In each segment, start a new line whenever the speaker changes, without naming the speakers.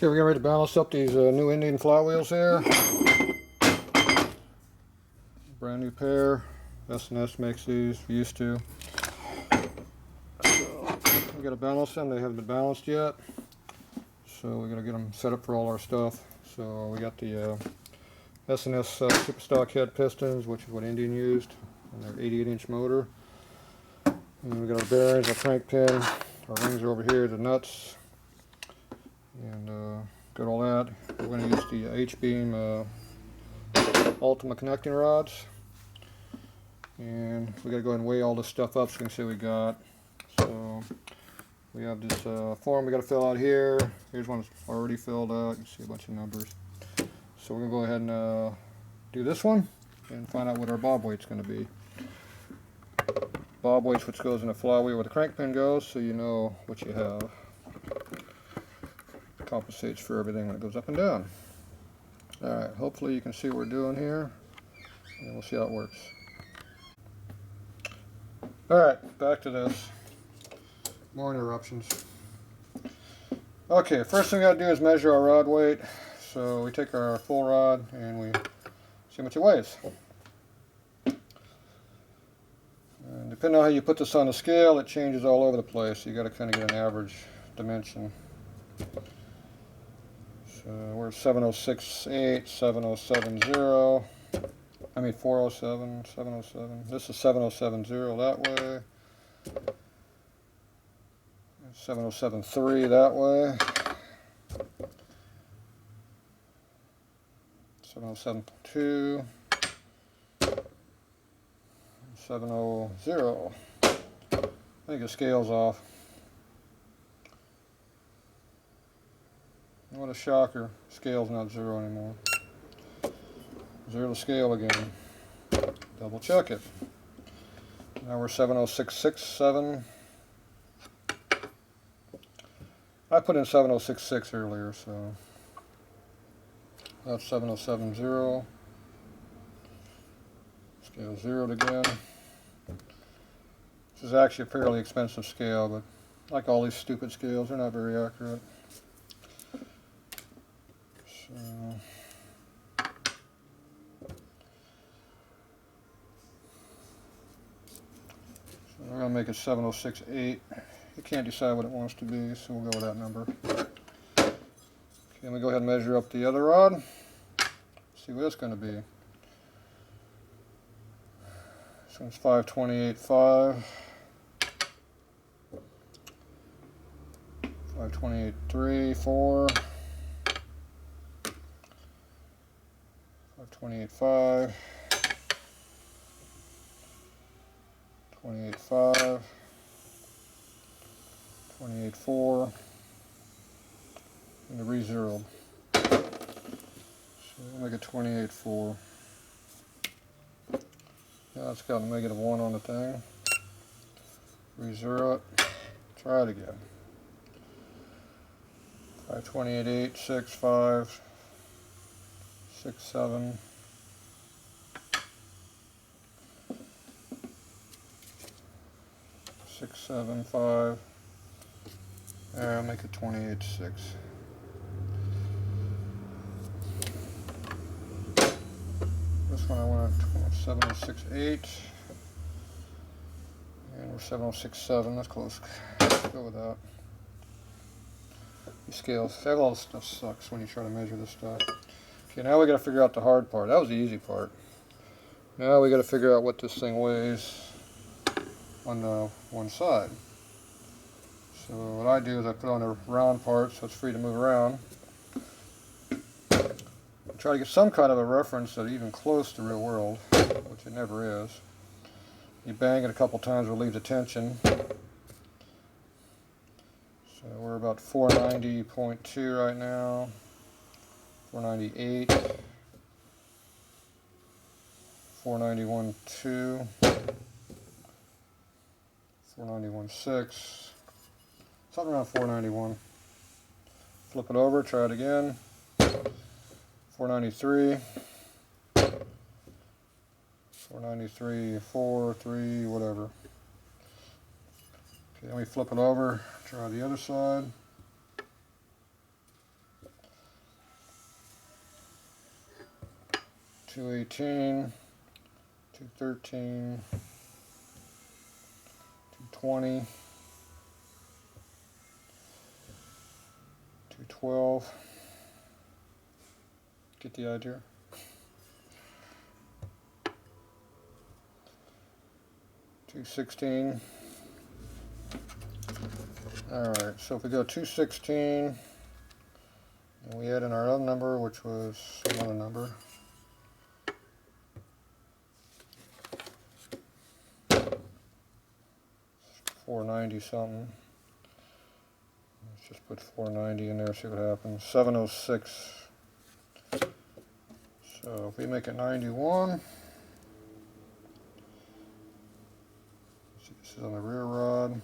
Okay, we're getting ready to balance up these new Indian flywheels here. Brand new pair. S&S makes these, used to. So we gotta balance them. They haven't been balanced yet. So we gotta get them set up for all our stuff. So we got the S&S super stock head pistons, which is what Indian used, and their 88-inch motor. And we got our bearings, our crank pin, our rings are over here, the nuts, and got all that. We're going to use the H-beam Ultima connecting rods, and we got to go ahead and weigh all this stuff up so we can see what we got. So we have this form we got to fill out here. Here's one that's already filled out. You can see a bunch of numbers. So we're going to go ahead and do this one and find out what our bob weight's going to be. Bob weight's which goes in the flywheel where the crank pin goes, so you know what you have. Compensates for everything when it goes up and down. Alright, hopefully you can see what we're doing here, and we'll see how it works. Alright, back to this. More interruptions. Okay, first thing we gotta do is measure our rod weight. So we take our full rod and we see how much it weighs. And depending on how you put this on the scale, it changes all over the place. So you got to kind of get an average dimension. So we're 7068, 7070. I mean 407, 707. This is 7070 that way. 7073 that way. 7072. 700. I think the scale's off. What a shocker. Scale's not 0 anymore. 0 to scale again. Double check it. Now we're 70667. I put in 7066 earlier, so that's 7070. Scale 0 again. This is actually a fairly expensive scale, but like all these stupid scales, they're not very accurate. So we're going to make it 7068. It can't decide what it wants to be, so we'll go with that number. Okay, let me go ahead and measure up the other rod. See what it's going to be. This one's 528.5. 528.3, 4. 528.5. 28.5. 28.4. And the re-zeroed. So we'll make it 28.4. Now it's got a -1 on the thing. Re-zero it. Try it again. 528.8, 6, 5, 6, 7. 6, 7, 5. There, I'll make it 28.6. This one I want 706.8. And we're 706.7. That's close. Let's go with that. These scales, all this stuff sucks when you try to measure this stuff. Okay, now we got to figure out the hard part. That was the easy part. Now we got to figure out what this thing weighs on the one side. So what I do is I put on a round part so it's free to move around. Try to get some kind of a reference that's even close to real world, which it never is. You bang it a couple times, relieve the tension. So we're about 490.2 right now. 498. 491.2. 491.6. Something around 491. Flip it over, try it again. 493. 493, 4, 3, whatever. Okay, let me flip it over, try the other side. 218, 213, 220, 212. Get the idea? 216. Alright, so if we go 216, and we add in our other number, which was some other number. $490 something. Let's just put 490 in there, see what happens. 706. So if we make it 91, see, this is on the rear rod.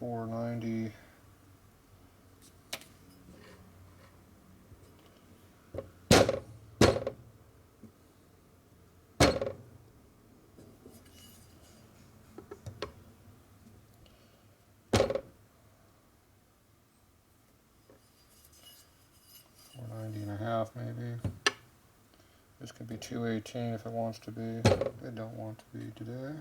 $490. $490.5 maybe. This could be 218 if it wants to be. It don't want to be today.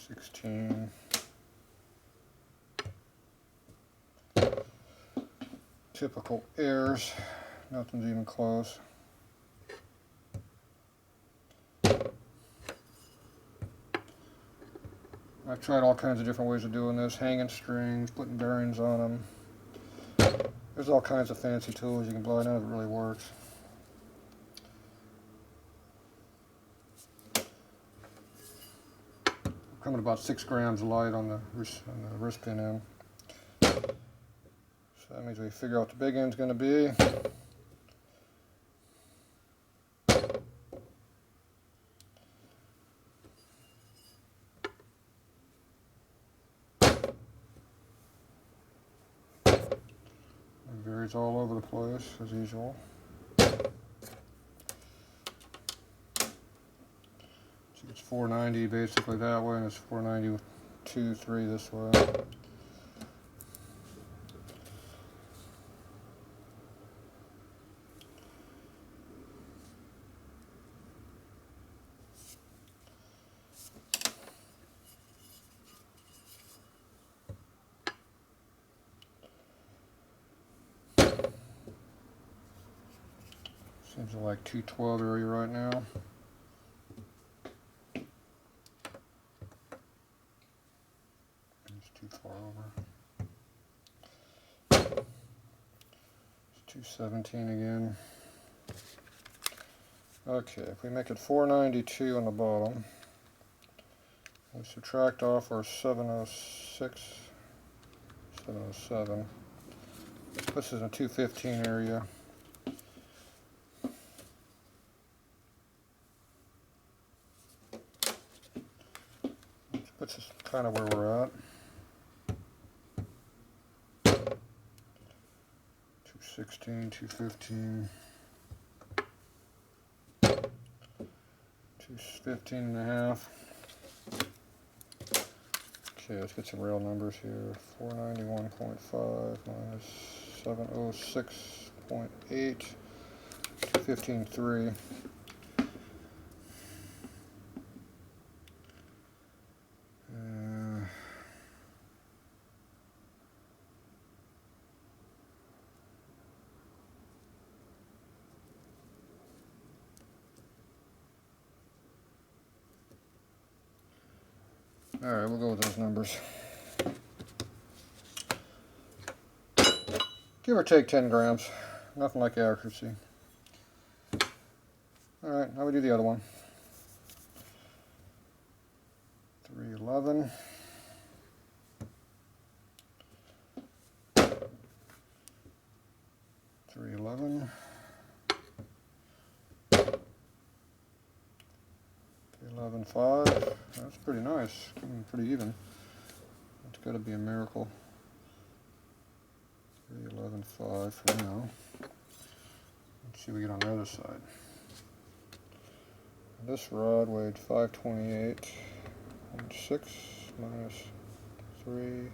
16. Typical errors. Nothing's even close. I've tried all kinds of different ways of doing this. Hanging strings, putting bearings on them. There's all kinds of fancy tools you can buy. None of it really works. Coming about 6 grams light on the wrist pin end. So that means we figure out what the big end's going to be. It varies all over the place as usual. It's 490 basically that way, and it's 492.3 this way. Seems like 212 area right now. Too far over. It's 217 again. Okay, if we make it 492 on the bottom, we subtract off our 706, 707. This is a 215 area. Which is kind of where we're at. 216, 215, 215.5. Okay, let's get some real numbers here. 491.5 minus 706.8, 215.3. Alright, we'll go with those numbers. Give or take 10 grams. Nothing like accuracy. Alright, now we do the other one. 311. 311. 11.5. That's pretty nice. Pretty even. That's got to be a miracle. 311.5 for now. Let's see what we get on the other side. This rod weighed 528. 0.6 minus 3,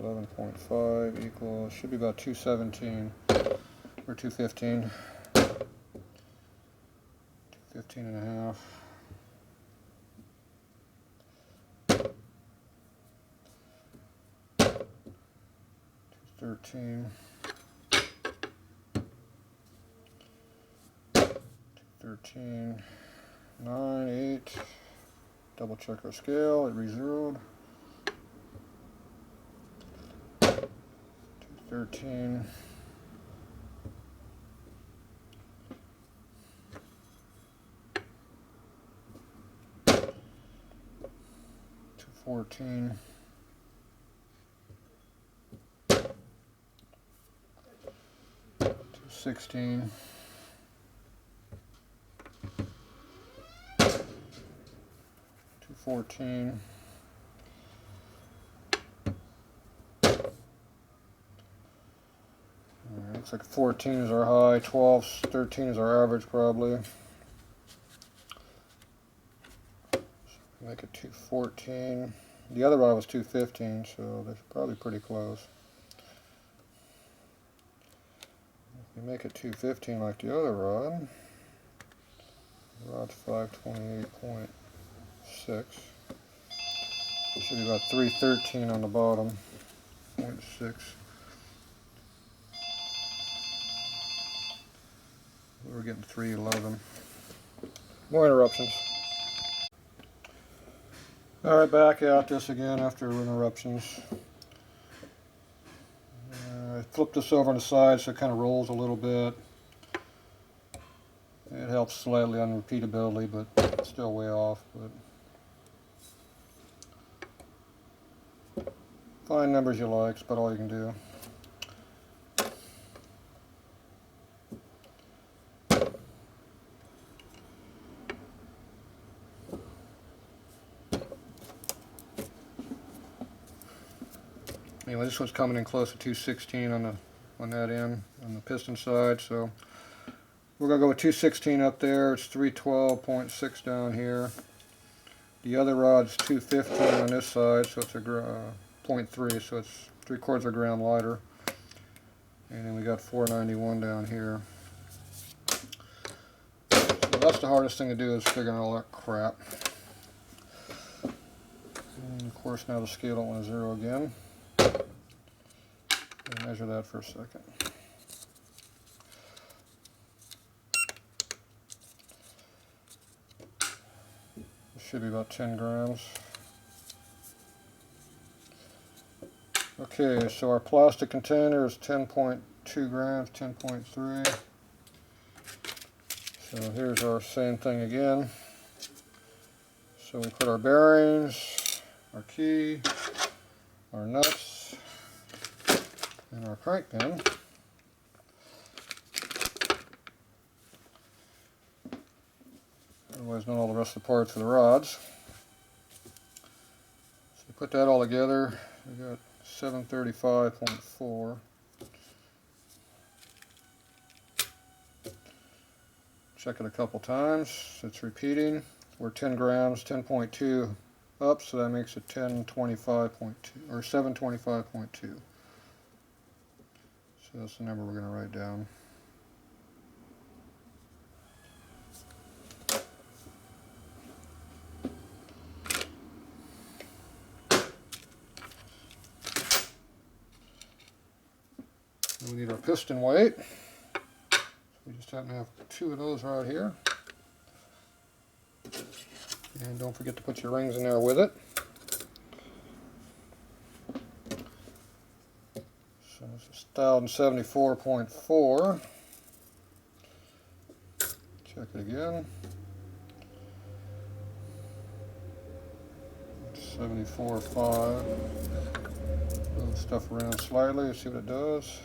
11.5 equals, should be about 217 or 215. 215 and a half. 213. 213. 9, 8. Double check our scale, it re-zeroed. 213. 214. 216. 214. Looks like 14 is our high, 12, 13 is our average probably. Make it 214. The other rod was 215, so they're probably pretty close. If we make it 215 like the other rod, the rod's 528.6. It should be about 313 on the bottom, 0.6. We're getting 311. More interruptions. Alright, back at this again after interruptions. I flipped this over on the side so it kind of rolls a little bit. It helps slightly on repeatability, but it's still way off. But find numbers you like, it's about all you can do. Anyway, this one's coming in close to 216 on that end, on the piston side, so we're going to go with 216 up there. It's 312.6 down here. The other rod's 215 on this side, so it's a 0.3, so it's 3/4 of a gram lighter. And then we got 491 down here. So that's the hardest thing to do, is figuring all that crap. And of course now the scale don't want to zero again. Measure that for a second. It should be about 10 grams. Okay, so our plastic container is 10.2 grams, 10.3. So here's our same thing again. So we put our bearings, our key, our nuts, and our crank pin. Otherwise known all the rest of the parts of the rods. So we put that all together. We got 735.4. Check it a couple times. It's repeating. We're 10 grams, 10.2 up, so that makes it 1025.2 or 725.2. So that's the number we're going to write down. We need our piston weight. So we just happen to have 2 of those right here. And don't forget to put your rings in there with it. So this is 1074.4. Check it again. 74.5. Move stuff around slightly, see what it does.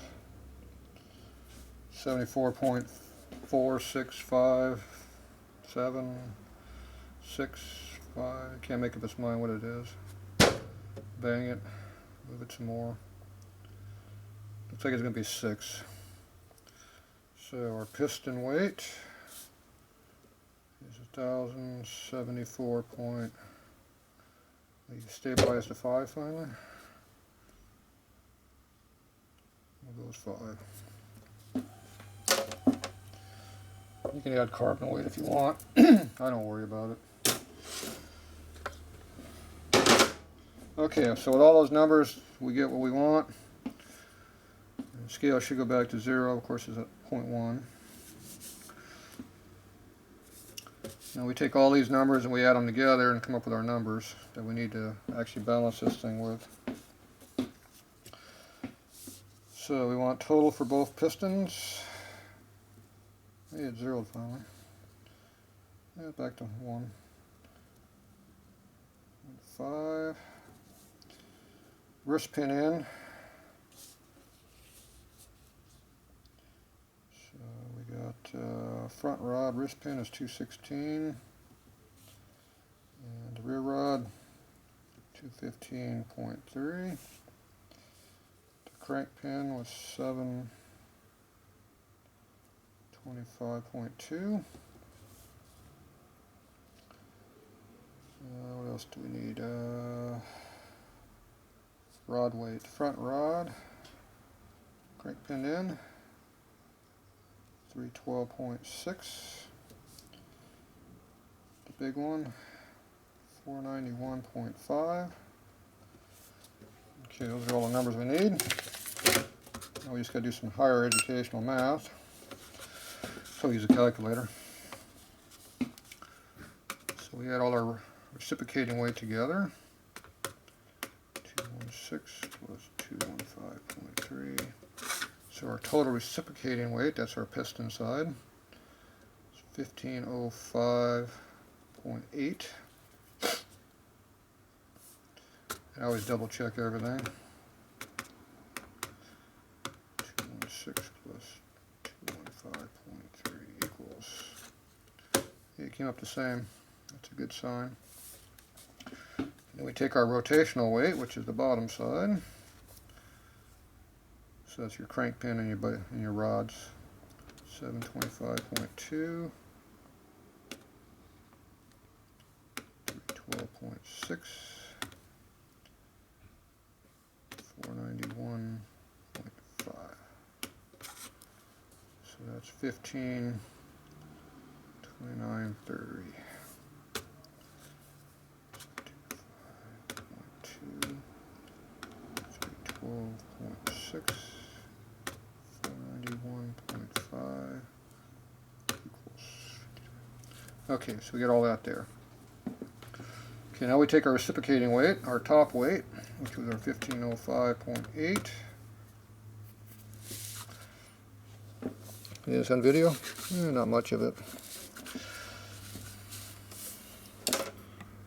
74.4657. I can't make up its mind what it is. Bang it. Move it some more. Looks like it's going to be 6. So our piston weight is 1074.4. You stabilize to 5 finally. We'll go with 5. You can add carbon weight if you want. I don't worry about it. Okay, so with all those numbers, we get what we want. The scale should go back to 0. Of course, it's at 0.1. Now we take all these numbers and we add them together and come up with our numbers that we need to actually balance this thing with. So we want total for both pistons. Hey, it's 0 finally. Yeah, back to 1. 5. Wrist pin in. So we got front rod wrist pin is 216, and the rear rod 215.3. The crank pin was 725.2. What else do we need? Rod weight, front rod, crank pin in, 312.6. The big one, 491.5. Okay, those are all the numbers we need. Now we just got to do some higher educational math. So use a calculator. So we add all our reciprocating weight together. 216 plus 215.3. So our total reciprocating weight, that's our piston side, is 1505.8. I always double check everything. 216 plus 215.3 equals. It came up the same. That's a good sign. Then we take our rotational weight, which is the bottom side. So that's your crank pin and your rods. 725.2, 312.6, 491.5. So that's 1529.30. 12.6, 491.5 equals. Okay, so we get all that there. Okay, now we take our reciprocating weight, our top weight, which was our 1505.8. Is this on video? Not much of it.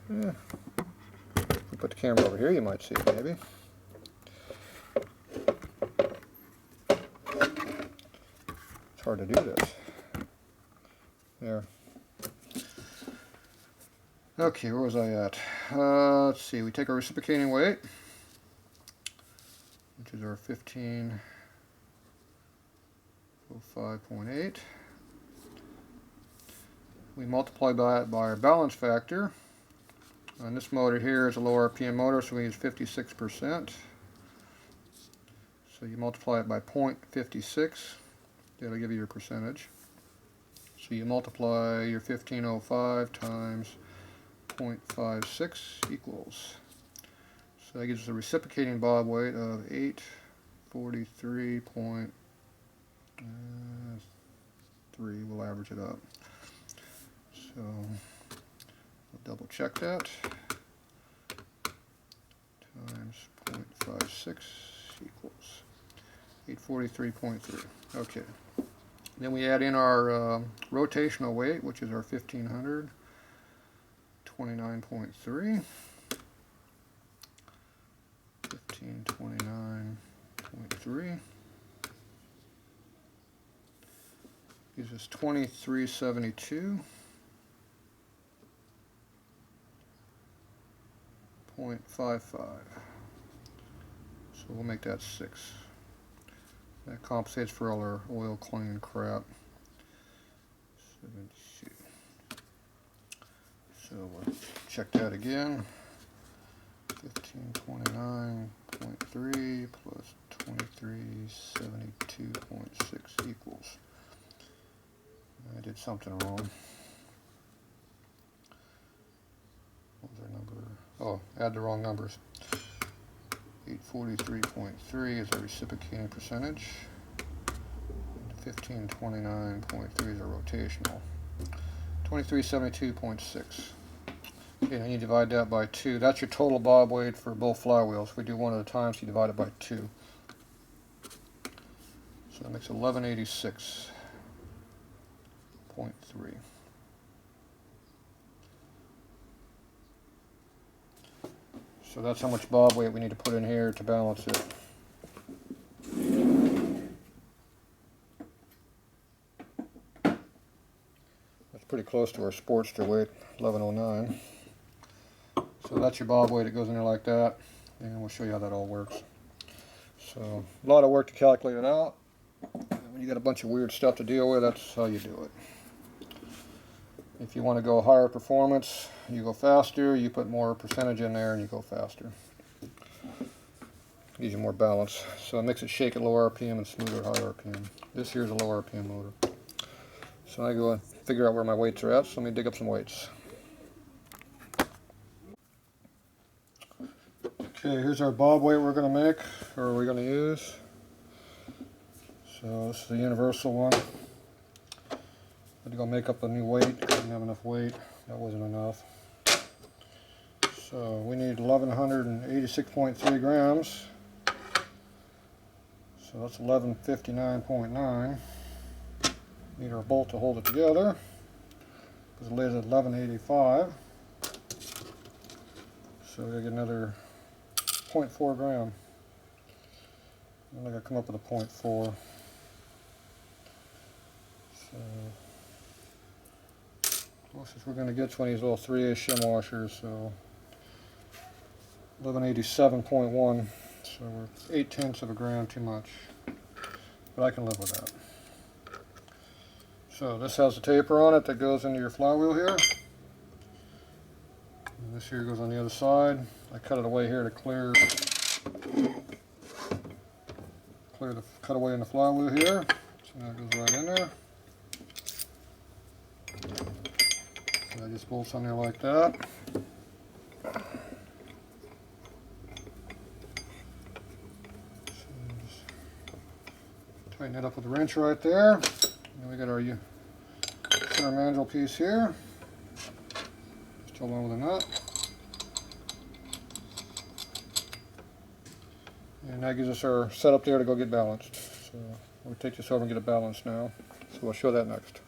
Yeah. If we put the camera over here, you might see it maybe. It's hard to do this. There. Okay, where was I at? Let's see, we take our reciprocating weight, which is our 1505.8. We multiply by it by our balance factor. On this motor here is a low RPM motor, so we use 56%. So you multiply it by 0.56. That'll give you your percentage. So you multiply your 1505 times 0.56 equals. So that gives us a reciprocating bob weight of 843.3. We'll average it up. So we'll double check that. Times 0.56 equals 843.3. Okay. Then we add in our rotational weight, which is our 1500, 29.3, 1529.3 gives us 2372.55. So we'll make that 6. That compensates for all our oil clean crap. 72. 72. So we'll check that again. 72.5 times 0.55 is 2372.55. 2372.55 equals. 843.3. Okay, so we got all that there. Okay, now we take our reciprocating weight, our top weight, which was our 1505.8. We multiply by it by our balance factor. On this motor here is a lower RPM motor, so we use 56%. So you multiply it by 0.56. That'll give you your percentage. So we'll double check that. 7. So 1529.3 plus 2372.6 equals. I did something wrong. What was our number? Oh, add the wrong numbers. 843.3 is our reciprocating percentage. 1529.3 is our rotational. 2372.6. Okay, and you divide that by 2. That's your total bob weight for both flywheels. If we do one at a time, so you divide it by 2. So that makes 1186.3. So that's how much bob weight we need to put in here to balance it. That's pretty close to our Sportster weight, 1109. So that's your bob weight. It goes in there like that, and we'll show you how that all works. So a lot of work to calculate it out. And when you got a bunch of weird stuff to deal with, that's how you do it. If you want to go higher performance, you go faster. You put more percentage in there, and you go faster. Gives you more balance. So it makes it shake at low RPM and smooth at high RPM. This here is a low RPM motor. So I go and figure out where my weights are at. So let me dig up some weights. Okay, here's our bob weight we're going to make, or we're going to use. So this is the universal one. I had to go make up a new weight. I didn't have enough weight. That wasn't enough. So we need 1186.3 grams. So that's 1159.9. Need our bolt to hold it together, because the lid is at 1185. So we gotta get another 0.4 gram. I gotta come up with a 0.4. So closest we're gonna get to one of these little 3/8 shim washers. So 1187.1. So we're 0.8 of a gram too much, but I can live with that. So this has a taper on it that goes into your flywheel here. And this here goes on the other side. I cut it away here to clear the cutaway in the flywheel here. So that goes right in there. So that just bolts on there like that. Tighten it up with a wrench right there. And then we got our center mandrel piece here. Just hold on with a nut. And that gives us our setup there to go get balanced. So we'll take this over and get it balanced now. So we'll show that next.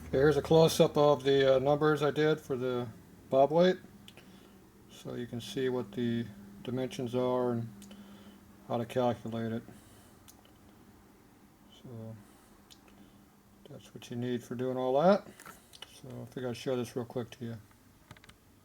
Okay, here's a close-up of the numbers I did for the bob weight. So you can see what the dimensions are and how to calculate it. So that's what you need for doing all that. So I figured I'd show this real quick to you.